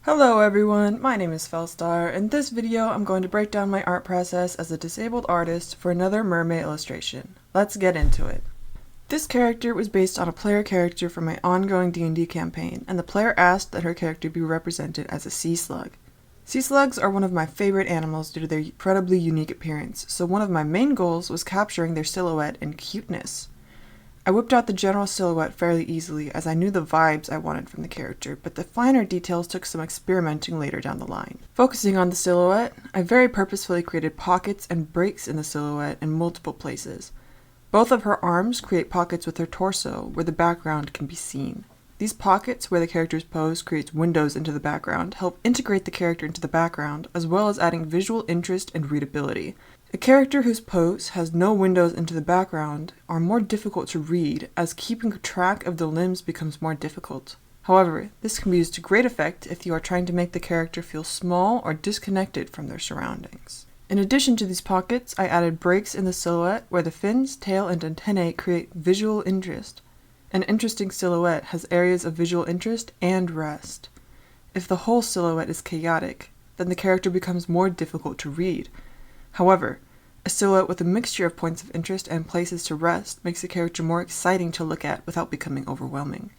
Hello everyone, my name is Felstar. In this video, I'm going to break down my art process as a disabled artist for another MerMay illustration. Let's get into it. This character was based on a player character from my ongoing D&D campaign, and the player asked that her character be represented as a sea slug. Sea slugs are one of my favorite animals due to their incredibly unique appearance, so one of my main goals was capturing their silhouette and cuteness. I whipped out the general silhouette fairly easily as I knew the vibes I wanted from the character, but the finer details took some experimenting later down the line. Focusing on the silhouette, I very purposefully created pockets and breaks in the silhouette in multiple places. Both of her arms create pockets with her torso where the background can be seen. These pockets where the character's pose creates windows into the background help integrate the character into the background, as well as adding visual interest and readability. A character whose pose has no windows into the background are more difficult to read, as keeping track of the limbs becomes more difficult. However, this can be used to great effect if you are trying to make the character feel small or disconnected from their surroundings. In addition to these pockets, I added breaks in the silhouette where the fins, tail, and antennae create visual interest. An interesting silhouette has areas of visual interest and rest. If the whole silhouette is chaotic, then the character becomes more difficult to read. However, a silhouette with a mixture of points of interest and places to rest makes the character more exciting to look at without becoming overwhelming.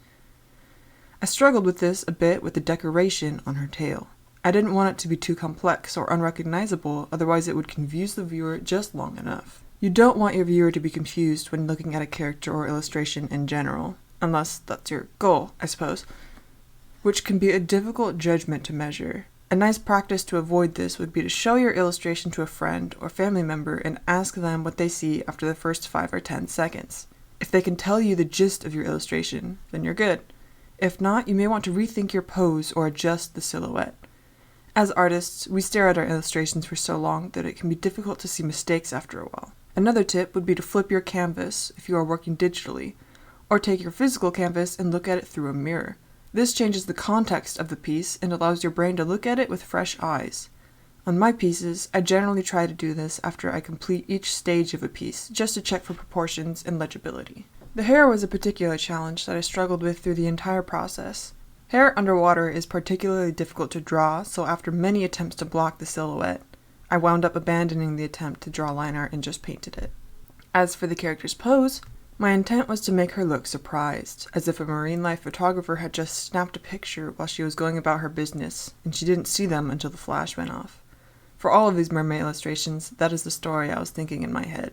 I struggled with this a bit with the decoration on her tail. I didn't want it to be too complex or unrecognizable, otherwise it would confuse the viewer just long enough. You don't want your viewer to be confused when looking at a character or illustration in general, unless that's your goal, I suppose, which can be a difficult judgment to measure. A nice practice to avoid this would be to show your illustration to a friend or family member and ask them what they see after the first 5 or 10 seconds. If they can tell you the gist of your illustration, then you're good. If not, you may want to rethink your pose or adjust the silhouette. As artists, we stare at our illustrations for so long that it can be difficult to see mistakes after a while. Another tip would be to flip your canvas if you are working digitally, or take your physical canvas and look at it through a mirror. This changes the context of the piece and allows your brain to look at it with fresh eyes. On my pieces, I generally try to do this after I complete each stage of a piece, just to check for proportions and legibility. The hair was a particular challenge that I struggled with through the entire process. Hair underwater is particularly difficult to draw, so after many attempts to block the silhouette, I wound up abandoning the attempt to draw line art and just painted it. As for the character's pose, my intent was to make her look surprised, as if a marine life photographer had just snapped a picture while she was going about her business, and she didn't see them until the flash went off. For all of these MerMay illustrations, that is the story I was thinking in my head.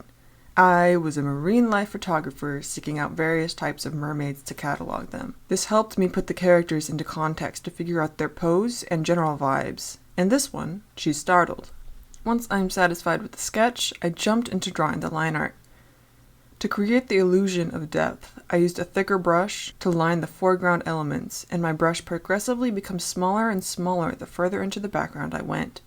I was a marine life photographer seeking out various types of mermaids to catalog them. This helped me put the characters into context to figure out their pose and general vibes. In this one, she's startled. Once I'm satisfied with the sketch, I jumped into drawing the line art. To create the illusion of depth, I used a thicker brush to line the foreground elements, and my brush progressively becomes smaller and smaller the further into the background I went.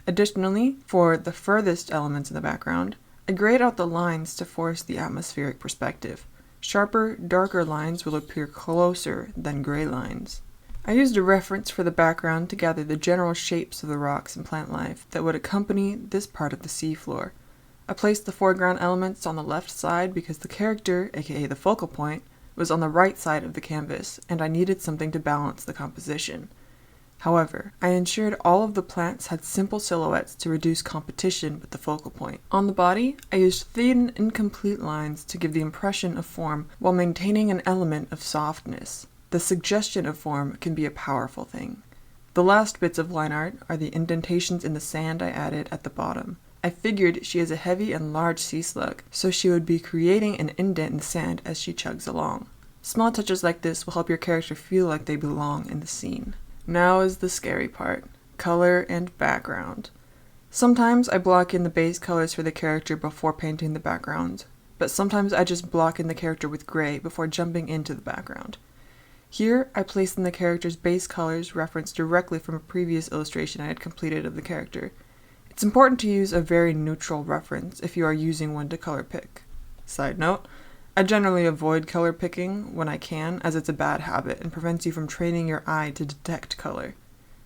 Additionally, for the furthest elements in the background, I grayed out the lines to force the atmospheric perspective. Sharper, darker lines will appear closer than gray lines. I used a reference for the background to gather the general shapes of the rocks and plant life that would accompany this part of the seafloor. I placed the foreground elements on the left side because the character, aka the focal point, was on the right side of the canvas, and I needed something to balance the composition. However, I ensured all of the plants had simple silhouettes to reduce competition with the focal point. On the body, I used thin, incomplete lines to give the impression of form while maintaining an element of softness. The suggestion of form can be a powerful thing. The last bits of line art are the indentations in the sand I added at the bottom. I figured she is a heavy and large sea slug, so she would be creating an indent in the sand as she chugs along. Small touches like this will help your character feel like they belong in the scene. Now is the scary part: color and background. Sometimes I block in the base colors for the character before painting the background, but sometimes I just block in the character with gray before jumping into the background. Here, I placed in the character's base colors referenced directly from a previous illustration I had completed of the character. It's important to use a very neutral reference if you are using one to color pick. Side note, I generally avoid color picking when I can, as it's a bad habit and prevents you from training your eye to detect color.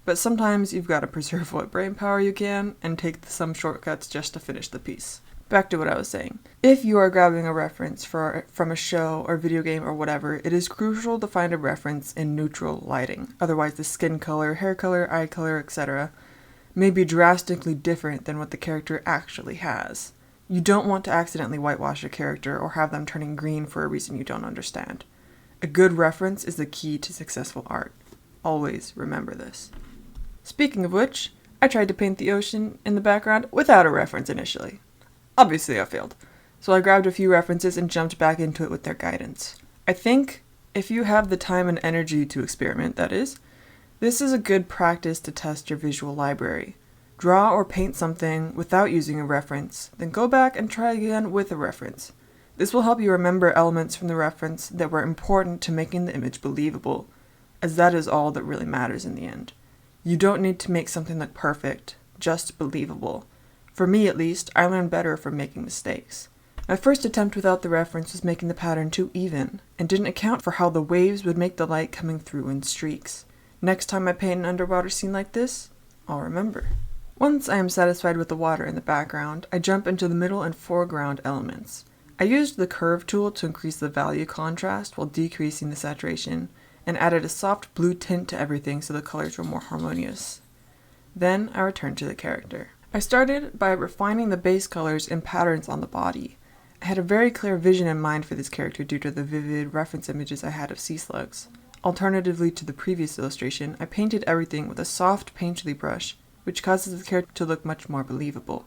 But sometimes you've got to preserve what brain power you can and take some shortcuts just to finish the piece. Back to what I was saying. If you are grabbing a reference from a show or video game or whatever, it is crucial to find a reference in neutral lighting. Otherwise, the skin color, hair color, eye color, etc. may be drastically different than what the character actually has. You don't want to accidentally whitewash a character or have them turning green for a reason you don't understand. A good reference is the key to successful art. Always remember this. Speaking of which, I tried to paint the ocean in the background without a reference initially. Obviously I failed, so I grabbed a few references and jumped back into it with their guidance. I think if you have the time and energy to experiment, that is, this is a good practice to test your visual library. Draw or paint something without using a reference, then go back and try again with a reference. This will help you remember elements from the reference that were important to making the image believable, as that is all that really matters in the end. You don't need to make something look perfect, just believable. For me at least, I learned better from making mistakes. My first attempt without the reference was making the pattern too even, and didn't account for how the waves would make the light coming through in streaks. Next time I paint an underwater scene like this, I'll remember. Once I am satisfied with the water in the background, I jump into the middle and foreground elements. I used the curve tool to increase the value contrast while decreasing the saturation, and added a soft blue tint to everything so the colors were more harmonious. Then I returned to the character. I started by refining the base colors and patterns on the body. I had a very clear vision in mind for this character due to the vivid reference images I had of sea slugs. Alternatively to the previous illustration, I painted everything with a soft painterly brush, which causes the character to look much more believable.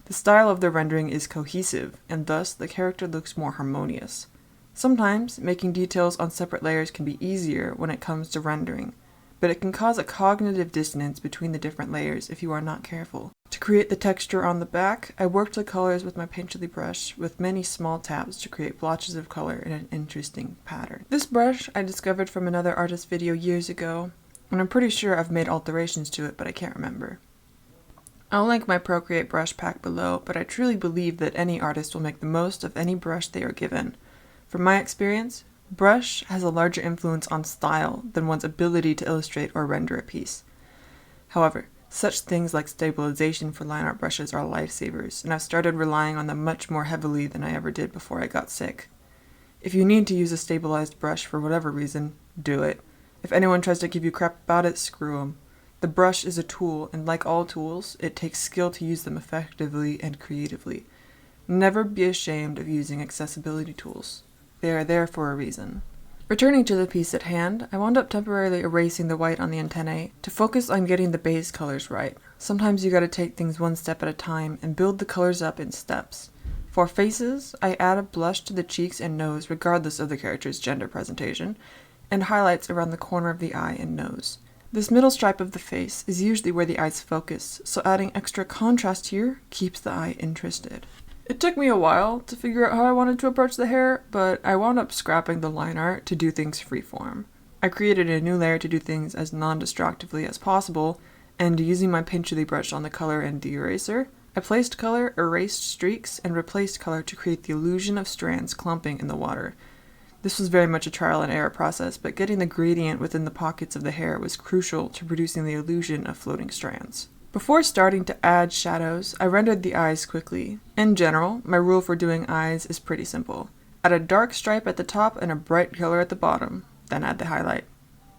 The style of the rendering is cohesive, and thus the character looks more harmonious. Sometimes, making details on separate layers can be easier when it comes to rendering, but it can cause a cognitive dissonance between the different layers if you are not careful. To create the texture on the back, I worked the colors with my painterly brush with many small tabs to create blotches of color in an interesting pattern. This brush I discovered from another artist video years ago, and I'm pretty sure I've made alterations to it, but I can't remember. I'll link my Procreate brush pack below, but I truly believe that any artist will make the most of any brush they are given. From my experience, brush has a larger influence on style than one's ability to illustrate or render a piece. However, such things like stabilization for line art brushes are lifesavers, and I've started relying on them much more heavily than I ever did before I got sick. If you need to use a stabilized brush for whatever reason, do it. If anyone tries to give you crap about it, screw them. The brush is a tool, and like all tools, it takes skill to use them effectively and creatively. Never be ashamed of using accessibility tools. They are there for a reason. Returning to the piece at hand, I wound up temporarily erasing the white on the antennae to focus on getting the base colors right. Sometimes you gotta take things one step at a time and build the colors up in steps. For faces, I add a blush to the cheeks and nose regardless of the character's gender presentation, and highlights around the corner of the eye and nose. This middle stripe of the face is usually where the eyes focus, so adding extra contrast here keeps the eye interested. It took me a while to figure out how I wanted to approach the hair, but I wound up scrapping the line art to do things freeform. I created a new layer to do things as non-destructively as possible, and using my painterly brush on the color and the eraser, I placed color, erased streaks, and replaced color to create the illusion of strands clumping in the water. This was very much a trial and error process, but getting the gradient within the pockets of the hair was crucial to producing the illusion of floating strands. Before starting to add shadows, I rendered the eyes quickly. In general, my rule for doing eyes is pretty simple. Add a dark stripe at the top and a bright color at the bottom, then add the highlight.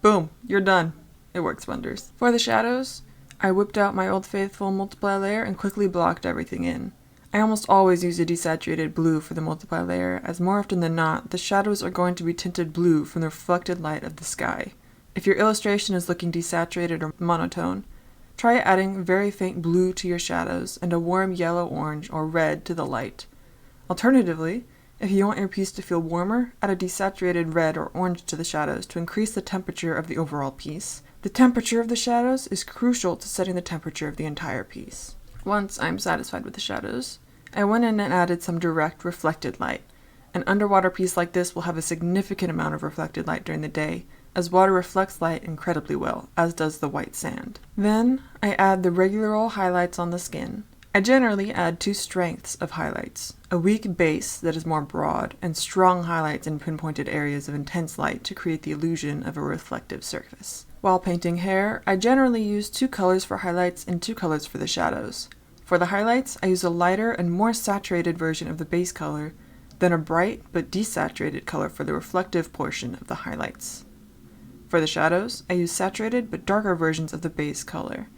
Boom, you're done. It works wonders. For the shadows, I whipped out my Old Faithful multiply layer and quickly blocked everything in. I almost always use a desaturated blue for the multiply layer, as more often than not, the shadows are going to be tinted blue from the reflected light of the sky. If your illustration is looking desaturated or monotone, try adding very faint blue to your shadows and a warm yellow, orange, or red to the light. Alternatively, if you want your piece to feel warmer, add a desaturated red or orange to the shadows to increase the temperature of the overall piece. The temperature of the shadows is crucial to setting the temperature of the entire piece. Once I'm satisfied with the shadows, I went in and added some direct reflected light. An underwater piece like this will have a significant amount of reflected light during the day, as water reflects light incredibly well, as does the white sand. Then, I add the regular old highlights on the skin. I generally add 2 strengths of highlights, a weak base that is more broad, and strong highlights in pinpointed areas of intense light to create the illusion of a reflective surface. While painting hair, I generally use 2 colors for highlights and 2 colors for the shadows. For the highlights, I use a lighter and more saturated version of the base color, then a bright but desaturated color for the reflective portion of the highlights. For the shadows, I use saturated but darker versions of the base color.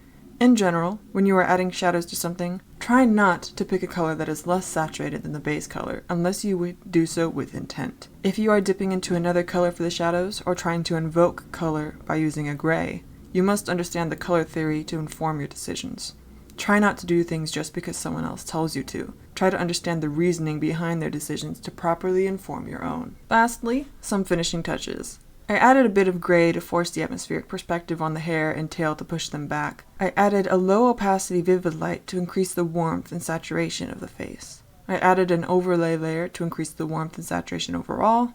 In general, when you are adding shadows to something, try not to pick a color that is less saturated than the base color, unless you would do so with intent. If you are dipping into another color for the shadows, or trying to invoke color by using a gray, you must understand the color theory to inform your decisions. Try not to do things just because someone else tells you to. Try to understand the reasoning behind their decisions to properly inform your own. Lastly, some finishing touches. I added a bit of gray to force the atmospheric perspective on the hair and tail to push them back. I added a low opacity vivid light to increase the warmth and saturation of the face. I added an overlay layer to increase the warmth and saturation overall.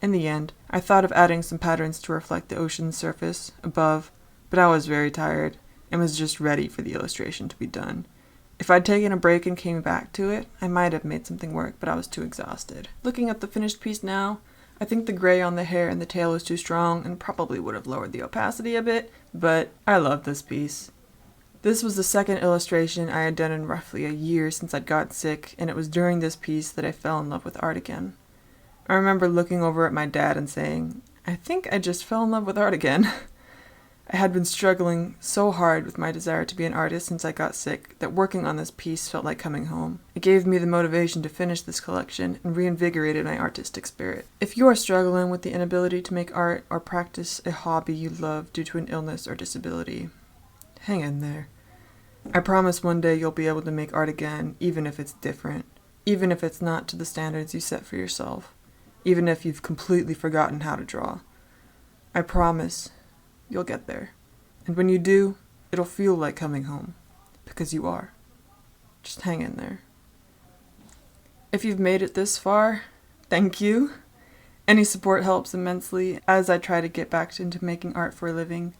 In the end, I thought of adding some patterns to reflect the ocean's surface above, but I was very tired and was just ready for the illustration to be done. If I'd taken a break and came back to it, I might have made something work, but I was too exhausted. Looking at the finished piece now, I think the gray on the hair and the tail is too strong and probably would have lowered the opacity a bit, but I love this piece. This was the second illustration I had done in roughly a year since I'd got sick, and it was during this piece that I fell in love with art again. I remember looking over at my dad and saying, I think I just fell in love with art again. I had been struggling so hard with my desire to be an artist since I got sick that working on this piece felt like coming home. It gave me the motivation to finish this collection and reinvigorated my artistic spirit. If you are struggling with the inability to make art or practice a hobby you love due to an illness or disability, hang in there. I promise one day you'll be able to make art again, even if it's different, even if it's not to the standards you set for yourself, even if you've completely forgotten how to draw. I promise you'll get there. And when you do, it'll feel like coming home. Because you are. Just hang in there. If you've made it this far, thank you. Any support helps immensely as I try to get back into making art for a living.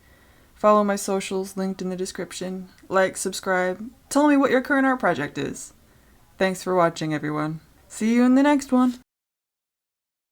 Follow my socials linked in the description. Like, subscribe. Tell me what your current art project is. Thanks for watching, everyone. See you in the next one.